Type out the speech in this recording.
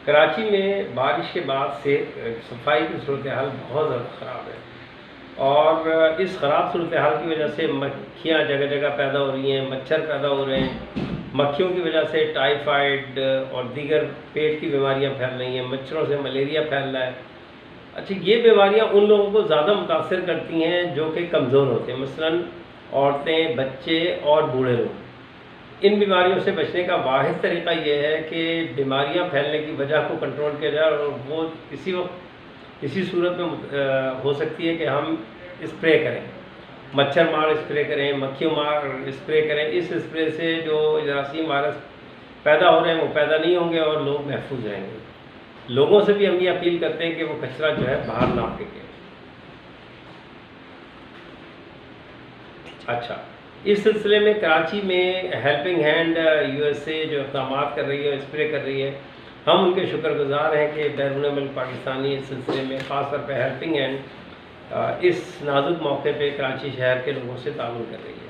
کراچی میں بارش کے بعد سے صفائی کی صورتحال بہت زیادہ خراب ہے، اور اس خراب صورتحال کی وجہ سے مکھیاں جگہ جگہ پیدا ہو رہی ہیں، مچھر پیدا ہو رہے ہیں۔ مکھیوں کی وجہ سے ٹائیفائڈ اور دیگر پیٹ کی بیماریاں پھیل رہی ہیں، مچھروں سے ملیریا پھیل رہا ہے۔ اچھا، یہ بیماریاں ان لوگوں کو زیادہ متاثر کرتی ہیں جو کہ کمزور ہوتے ہیں، مثلاً عورتیں، بچے اور بوڑھے لوگ۔ ان بیماریوں سے بچنے کا واحد طریقہ یہ ہے کہ بیماریاں پھیلنے کی وجہ کو کنٹرول کیا جائے، اور وہ اسی صورت میں ہو سکتی ہے کہ ہم اسپرے کریں، مچھر مار اسپرے کریں، مکھیوں مار اسپرے کریں۔ اس اسپرے سے جو جراثیم وائرس پیدا ہو رہے ہیں وہ پیدا نہیں ہوں گے اور لوگ محفوظ رہیں گے۔ لوگوں سے بھی ہم یہ اپیل کرتے ہیں کہ وہ کچرا جو ہے باہر نہ پھینکیں۔ اچھا، اس سلسلے میں کراچی میں ہیلپنگ ہینڈ USA جو اقدامات کر رہی ہے، اسپرے کر رہی ہے، ہم ان کے شکر گزار ہیں کہ بیرون ملک پاکستانی اس سلسلے میں، خاص طور پہ ہیلپنگ ہینڈ اس نازک موقع پہ کراچی شہر کے لوگوں سے تعاون کر رہی ہے۔